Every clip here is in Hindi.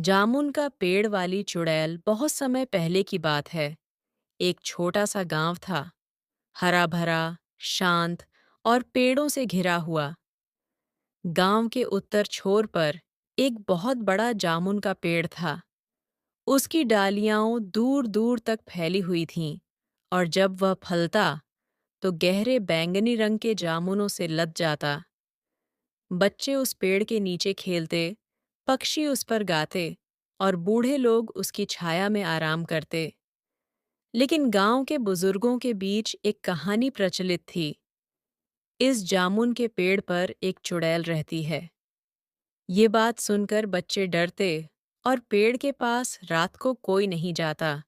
जामुन का पेड़ वाली चुड़ैल बहुत समय पहले की बात है। एक छोटा सा गांव था, हरा भरा, शांत और पेड़ों से घिरा हुआ। गांव के उत्तर छोर पर एक बहुत बड़ा जामुन का पेड़ था। उसकी डालियां दूर दूर तक फैली हुई थीं, और जब वह फलता तो गहरे बैंगनी रंग के जामुनों से लद जाता। बच्चे उस पेड़ के नीचे खेलते, पक्षी उस पर गाते और बूढ़े लोग उसकी छाया में आराम करते। लेकिन गांव के बुजुर्गों के बीच एक कहानी प्रचलित थी। इस जामुन के पेड़ पर एक चुड़ैल रहती है। ये बात सुनकर बच्चे डरते और पेड़ के पास रात को कोई नहीं जाता,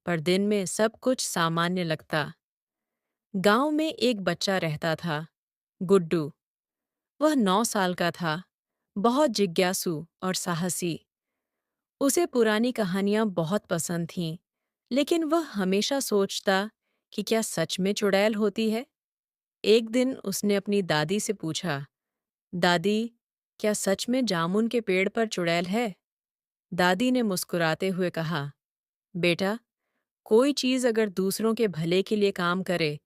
पर दिन में सब कुछ सामान्य लगता। गांव में एक बच्चा रहता था, गुड्डू। वह 9 साल का था, बहुत जिज्ञासु और साहसी। उसे पुरानी कहानियां बहुत पसंद थीं, लेकिन वह हमेशा सोचता कि क्या सच में चुड़ैल होती है। एक दिन उसने अपनी दादी से पूछा, दादी, क्या सच में जामुन के पेड़ पर चुड़ैल है? दादी ने मुस्कुराते हुए कहा, बेटा, कोई चीज अगर दूसरों के भले के लिए काम करे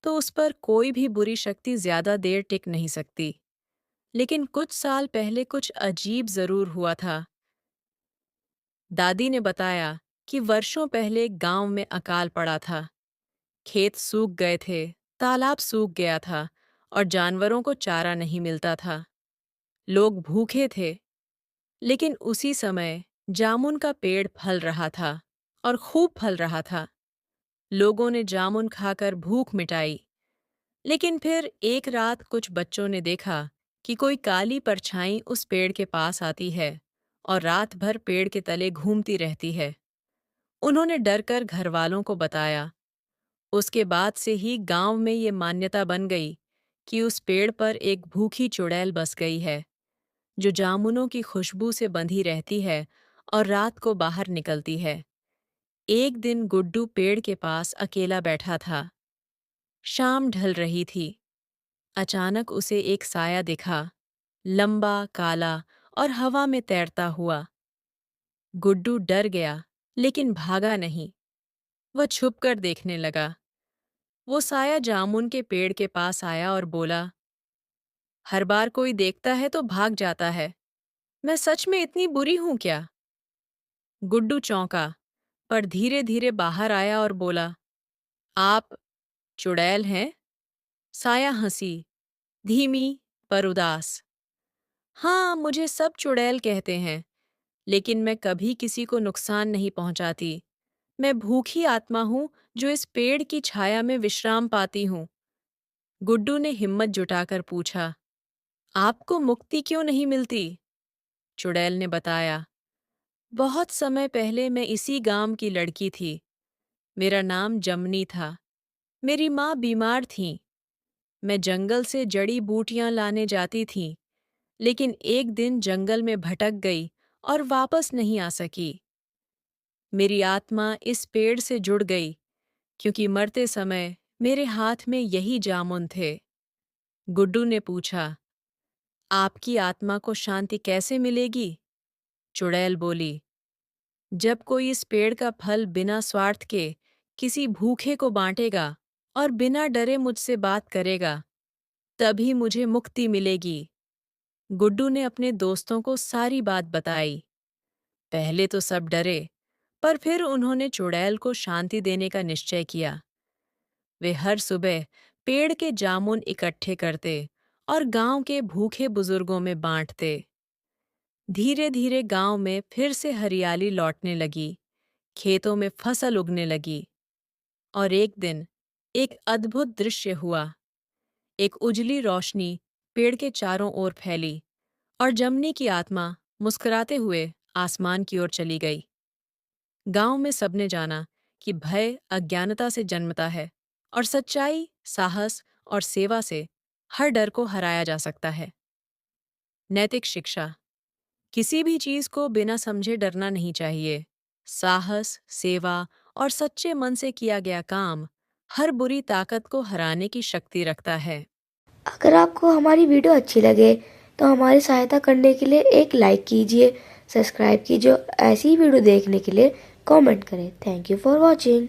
तो उस पर कोई भी बुरी शक्ति ज्यादा देर टिक नहीं सकती। लेकिन कुछ साल पहले कुछ अजीब जरूर हुआ था। दादी ने बताया कि वर्षों पहले गांव में अकाल पड़ा था। खेत सूख गए थे, तालाब सूख गया था और जानवरों को चारा नहीं मिलता था। लोग भूखे थे। लेकिन उसी समय जामुन का पेड़ फल रहा था, और खूब फल रहा था। लोगों ने जामुन खाकर भूख मिटाई। लेकिन फिर एक रात कुछ बच्चों ने देखा कि कोई काली परछाई उस पेड़ के पास आती है और रात भर पेड़ के तले घूमती रहती है। उन्होंने डरकर घरवालों को बताया। उसके बाद से ही गांव में ये मान्यता बन गई कि उस पेड़ पर एक भूखी चुड़ैल बस गई है, जो जामुनों की खुशबू से बंधी रहती है और रात को बाहर निकलती है। एक दिन गुड्डू पेड़ के पास अकेला बैठा था। शाम ढल रही थी। अचानक उसे एक साया दिखा, लंबा, काला और हवा में तैरता हुआ। गुड्डू डर गया, लेकिन भागा नहीं। वह छुपकर देखने लगा। वो साया जामुन के पेड़ के पास आया और बोला, हर बार कोई देखता है तो भाग जाता है। मैं सच में इतनी बुरी हूं क्या? गुड्डू चौंका, पर धीरे धीरे बाहर आया और बोला, आप चुड़ैल हैं? साया हंसी, धीमी पर उदास। हाँ, मुझे सब चुड़ैल कहते हैं, लेकिन मैं कभी किसी को नुकसान नहीं पहुंचाती। मैं भूखी आत्मा हूं जो इस पेड़ की छाया में विश्राम पाती हूं। गुड्डू ने हिम्मत जुटाकर पूछा, आपको मुक्ति क्यों नहीं मिलती? चुड़ैल ने बताया, बहुत समय पहले मैं इसी गांव की लड़की थी। मेरा नाम जमनी था। मेरी माँ बीमार थी। मैं जंगल से जड़ी बूटियां लाने जाती थी, लेकिन एक दिन जंगल में भटक गई और वापस नहीं आ सकी। मेरी आत्मा इस पेड़ से जुड़ गई, क्योंकि मरते समय मेरे हाथ में यही जामुन थे। गुड्डू ने पूछा, आपकी आत्मा को शांति कैसे मिलेगी? चुड़ैल बोली, जब कोई इस पेड़ का फल बिना स्वार्थ के किसी भूखे को बांटेगा और बिना डरे मुझसे बात करेगा, तभी मुझे मुक्ति मिलेगी। गुड्डू ने अपने दोस्तों को सारी बात बताई। पहले तो सब डरे, पर फिर उन्होंने चुड़ैल को शांति देने का निश्चय किया। वे हर सुबह पेड़ के जामुन इकट्ठे करते और गांव के भूखे बुजुर्गों में बांटते। धीरे धीरे गांव में फिर से हरियाली लौटने लगी, खेतों में फसल उगने लगी। और एक दिन एक अद्भुत दृश्य हुआ। एक उजली रोशनी पेड़ के चारों ओर फैली, और जमनी की आत्मा मुस्कुराते हुए आसमान की ओर चली गई। गांव में सबने जाना कि भय अज्ञानता से जन्मता है, और सच्चाई, साहस और सेवा से हर डर को हराया जा सकता है। नैतिक शिक्षा। किसी भी चीज को बिना समझे डरना नहीं चाहिए। साहस, सेवा और सच्चे मन से किया गया काम हर बुरी ताकत को हराने की शक्ति रखता है। अगर आपको हमारी वीडियो अच्छी लगे तो हमारी सहायता करने के लिए एक लाइक कीजिए, सब्सक्राइब कीजिए। ऐसी ही वीडियो देखने के लिए कमेंट करें। Thank you for watching.